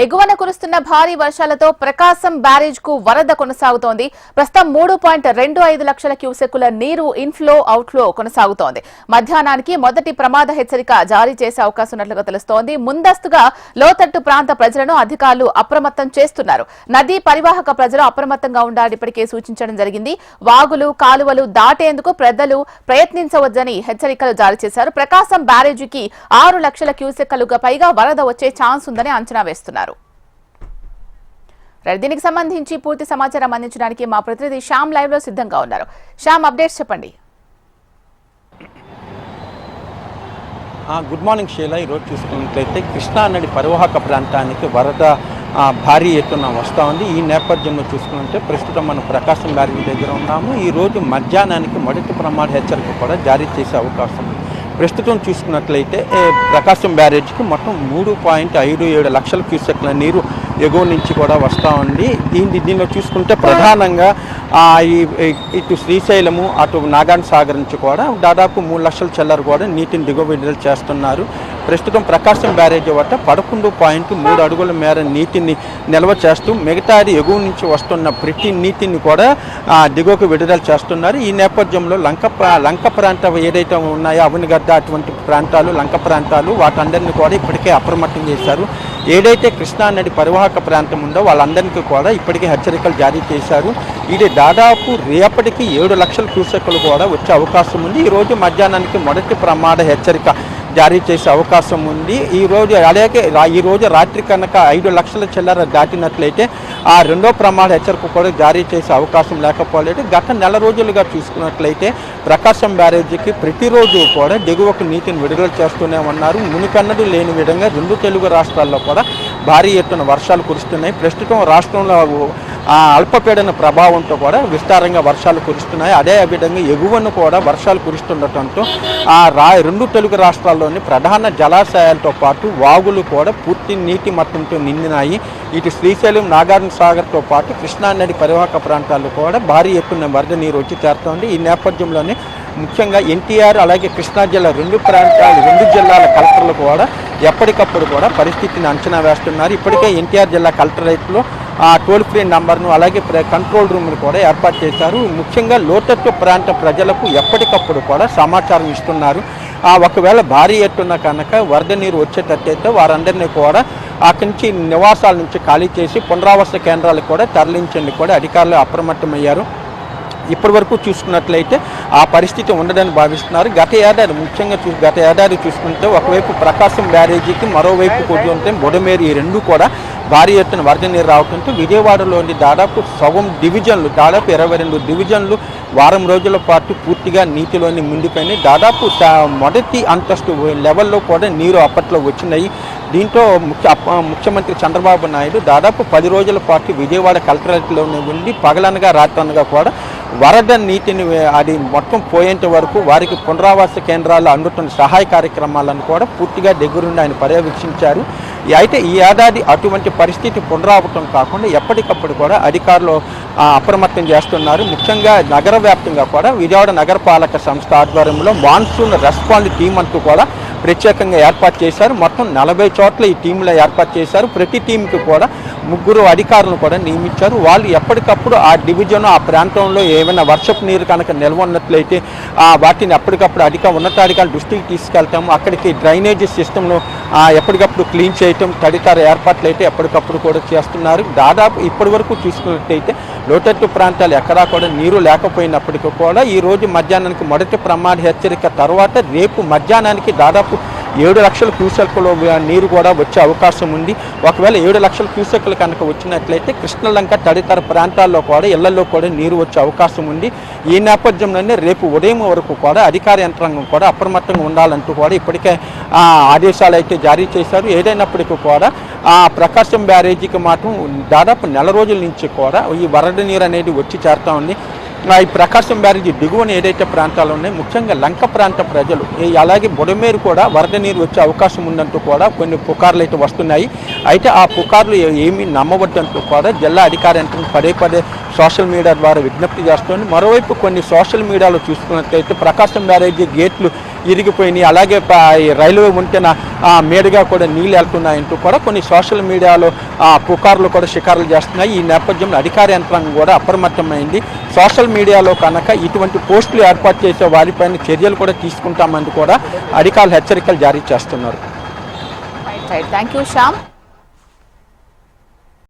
ఎగువన కురుస్తున్న భారీ వర్షాలతో ప్రకాశం బ్యారేజ్ కు వరద కొనసాగుతోంది. ప్రస్తుతం 3.25 లక్షల క్యూసెక్కుల నీరు ఇన్ఫ్లో అవుట్ఫ్లో కొనసాగుతోంది. మధ్యాహ్నానికి మొదటి ప్రమాద హెచ్చరిక జారీ చేసే అవకాశం ఉన్నట్లుగా తెలుస్తోంది. ముందస్తుగా లోతట్టు ప్రాంత ప్రజలను అధికారులు అప్రమత్తం చేస్తున్నారు. నదీ పరివాహక ప్రజలు అప్రమత్తంగా ఉండాలని ఇప్పటికే సూచించడం జరిగింది. వాగులు కాలువలు దాటేందుకు ప్రజలు ప్రయత్నించవద్దని హెచ్చరికలు జారీ చేశారు. ప్రకాశం బ్యారేజీకి 6 లక్షల క్యూసెక్కులుగా పైగా వరద వచ్చే ఛాన్స్ ఉందని అంచనా వేస్తున్నారు. దీనికి సంబంధించి పూర్తి సమాచారం అందించడానికి మా ప్రతినిధి శ్యామ్ లైవ్ లో సిద్ధంగా ఉన్నారు. శ్యామ్, అప్డేట్స్ చెప్పండి. Good morning Sheela. ఈరోజు చూసుకున్నట్లయితే కృష్ణా నది పరివాహక ప్రాంతానికి వరద భారీ ఎత్తున వస్తూ ఉంది. ఈ నేపథ్యంలో చూసుకుంటే ప్రస్తుతం మనం ప్రకాశం బ్యారేజీ దగ్గర ఉన్నాము. ఈరోజు మధ్యాహ్నానికి మొదటి ప్రమాద హెచ్చరిక కూడా జారీ చేసే అవకాశం ఉంది. ప్రస్తుతం చూసుకున్నట్లయితే ప్రకాశం బ్యారేజ్కి మొత్తం 3.57 లక్షల క్యూసెక్ల నీరు ఎగువ నుంచి కూడా వస్తూ ఉంది. దీనిలో చూసుకుంటే ప్రధానంగా ఇటు శ్రీశైలము అటు నాగార్జున సాగర్ నుంచి కూడా దాదాపు 3 లక్షల చిల్లర కూడా నీటిని దిగువ విడుదల చేస్తున్నారు. ప్రస్తుతం ప్రకాశం బ్యారేజీ వద్ద 11.3 అడుగుల మేర నీటిని నిల్వ చేస్తూ మిగతాది ఎగువ నుంచి వస్తున్న ప్రతి నీటిని కూడా దిగువకు విడుదల చేస్తున్నారు. ఈ నేపథ్యంలో లంక ప్రాంతం ఏదైతే ఉన్నాయో అవనిగడ్డ అటువంటి ప్రాంతాలు లంక ప్రాంతాలు వాటందరినీ కూడా ఇప్పటికే అప్రమత్తం చేశారు. ఏదైతే కృష్ణా నది పరివాహక ప్రాంతం ఉందో వాళ్ళందరికీ కూడా ఇప్పటికే హెచ్చరికలు జారీ చేశారు. ఇది దాదాపు రేపటికి 7 లక్షల క్యూసెక్కులు కూడా వచ్చే అవకాశం ఉంది. ఈరోజు మధ్యాహ్నానికి మొదటి ప్రమాద హెచ్చరిక జారీ చేసే అవకాశం ఉంది. ఈరోజు రాత్రి కనుక 5 లక్షల చిల్లర దాటినట్లయితే ఆ రెండో ప్రమాద హెచ్చరిక కూడా జారీ చేసే అవకాశం లేకపోలేదు. గత నెల రోజులుగా చూసుకున్నట్లయితే ప్రకాశం బ్యారేజీకి ప్రతిరోజు కూడా దిగువకు నీటిని విడుదల చేస్తూనే ఉన్నారు. మునికన్నడు లేని విధంగా 2 తెలుగు రాష్ట్రాల్లో కూడా భారీ ఎత్తున వర్షాలు కురుస్తున్నాయి. ప్రస్తుతం రాష్ట్రంలో అల్పపీడన ప్రభావంతో కూడా విస్తారంగా వర్షాలు కురుస్తున్నాయి. అదే విధంగా ఎగువను కూడా వర్షాలు కురుస్తుండటంతో 2 తెలుగు రాష్ట్రాల్లోని ప్రధాన జలాశయాలతో పాటు వాగులు కూడా పూర్తి నీటి మట్టంతో నిండినాయి. ఇటు శ్రీశైలం నాగార్జున సాగర్తో పాటు కృష్ణా నది పరివాహక ప్రాంతాల్లో కూడా భారీ ఎత్తున వరద నీరు వచ్చి చేరుతోంది. ఈ నేపథ్యంలోనే ముఖ్యంగా ఎన్టీఆర్ అలాగే కృష్ణా జిల్లా 2 జిల్లాల కలెక్టర్లు కూడా ఎప్పటికప్పుడు కూడా పరిస్థితిని అంచనా వేస్తున్నారు. ఇప్పటికే ఎన్టీఆర్ జిల్లా కలెక్టరేట్లో టోల్ ఫ్రీ నంబర్ను అలాగే కంట్రోల్ రూమ్ను కూడా ఏర్పాటు చేశారు. ముఖ్యంగా లోతట్టు ప్రాంత ప్రజలకు ఎప్పటికప్పుడు కూడా సమాచారం ఇస్తున్నారు. ఒకవేళ భారీ ఎత్తున కనుక వరద నీరు వచ్చేటట్టయితే వారందరినీ కూడా అక్కడి నుంచి నివాసాల నుంచి ఖాళీ చేసి పునరావాస కేంద్రాలకు కూడా తరలించేందుకు కూడా అధికారులు అప్రమత్తమయ్యారు. ఇప్పటి వరకు చూసుకున్నట్లయితే ఆ పరిస్థితి ఉండదని భావిస్తున్నారు. గత ఏడాది చూసుకుంటే ఒకవైపు ప్రకాశం బ్యారేజీకి మరోవైపు కొద్దిగా బుడమేరు ఈ రెండు కూడా భారీ ఎత్తున వరద నీరు రావడంతో విజయవాడలోని దాదాపు సగం డివిజన్లు దాదాపు 22 డివిజన్లు వారం రోజుల పాటు పూర్తిగా నీటిలోని ముండిపోయినాయి. దాదాపు మొదటి అంతస్తు లెవెల్లో కూడా నీరు అప్పట్లో వచ్చినాయి. దీంతో ముఖ్యమంత్రి చంద్రబాబు నాయుడు దాదాపు 10 రోజుల పాటు విజయవాడ కలెక్టరేట్లోనే ఉండి పగలనగా రాత్రనగా కూడా వరద నీటిని అది మొత్తం పోయేంత వరకు వారికి పునరావాస కేంద్రాలు అందుతున్న సహాయ కార్యక్రమాలను కూడా పూర్తిగా దగ్గరుండి ఆయన పర్యవేక్షించారు. అయితే ఈ ఏడాది అటువంటి పరిస్థితి పునరావృతం కాకుండా ఎప్పటికప్పుడు కూడా అధికారులు అప్రమత్తం చేస్తున్నారు. ముఖ్యంగా నగర వ్యాప్తంగా కూడా విజయవాడ నగరపాలక సంస్థ ఆధ్వర్యంలో మాన్సూన్ రెస్పాండ్ టీం అంటూ కూడా ప్రత్యేకంగా ఏర్పాటు చేశారు. మొత్తం 40 చోట్ల ఈ టీంలో ఏర్పాటు చేశారు. ప్రతి టీంకి కూడా 3 అధికారులను కూడా నియమించారు. వాళ్ళు ఎప్పటికప్పుడు ఆ డివిజన్ ఆ ప్రాంతంలో ఏమైనా వర్షపు నీరు కనుక నిల్వ ఉన్నట్లయితే వాటిని ఎప్పటికప్పుడు ఉన్నతాధికారుల దృష్టికి తీసుకెళ్తాము. అక్కడికి డ్రైనేజీ సిస్టమ్ను ఎప్పటికప్పుడు క్లీన్ చేయటం తదితర ఏర్పాట్లు అయితే ఎప్పటికప్పుడు కూడా చేస్తున్నారు. దాదాపు ఇప్పటి వరకు చూసుకున్నట్లయితే లోతట్టు ప్రాంతాలు ఎక్కడా కూడా నీరు లేకపోయినప్పటికీ కూడా ఈరోజు మధ్యాహ్నానికి మొదటి ప్రమాద హెచ్చరిక తర్వాత రేపు మధ్యాహ్నానికి దాదాపు 7 లక్షల క్యూసెక్కుల నీరు కూడా వచ్చే అవకాశం ఉంది. ఒకవేళ 7 లక్షల క్యూసెక్కులు కనుక వచ్చినట్లయితే కృష్ణలంక తదితర ప్రాంతాల్లో కూడా ఇళ్లలో కూడా నీరు వచ్చే అవకాశం ఉంది. ఈ నేపథ్యంలోనే రేపు ఉదయం వరకు కూడా అధికార యంత్రాంగం కూడా అప్రమత్తంగా ఉండాలంటూ కూడా ఇప్పటికే ఆదేశాలు అయితే జారీ చేశారు. ఏదైనప్పటికీ కూడా ప్రకాశం బ్యారేజీకి మాత్రం దాదాపు నెల రోజుల నుంచి కూడా ఈ వరద నీరు అనేది వచ్చి చేరుతూ ఉంది. ఈ ప్రకాశం బ్యారేజీ దిగువన ఏదైతే ప్రాంతాలు ఉన్నాయో ముఖ్యంగా లంక ప్రాంత ప్రజలు అలాగే బుడమేరు కూడా వరద నీరు వచ్చే అవకాశం ఉందంటూ కూడా కొన్ని పుకార్లు అయితే వస్తున్నాయి. అయితే ఆ పుకార్లు ఏమీ నమ్మవద్దంటూ కూడా జిల్లా అధికార యంత్రం పదే సోషల్ మీడియా ద్వారా విజ్ఞప్తి చేస్తోంది. మరోవైపు కొన్ని సోషల్ మీడియాలో చూసుకున్నట్లయితే ప్రకాశం బ్యారేజీ గేట్లు ఇరిగిపోయినాయి, అలాగే రైల్వే వంతెన మీదుగా కూడా నీళ్ళు వెళ్తున్నాయంటూ కూడా కొన్ని సోషల్ మీడియాలో పుకార్లు కూడా షికారులు చేస్తున్నాయి. ఈ నేపథ్యంలో అధికార యంత్రాంగం కూడా అప్రమత్తమైంది. సోషల్ మీడియాలో కనుక ఇటువంటి పోస్టులు ఏర్పాటు చేసే వారిపైన చర్యలు కూడా తీసుకుంటామని కూడా అధికారులు హెచ్చరికలు జారీ చేస్తున్నారు. Thank you Shyam.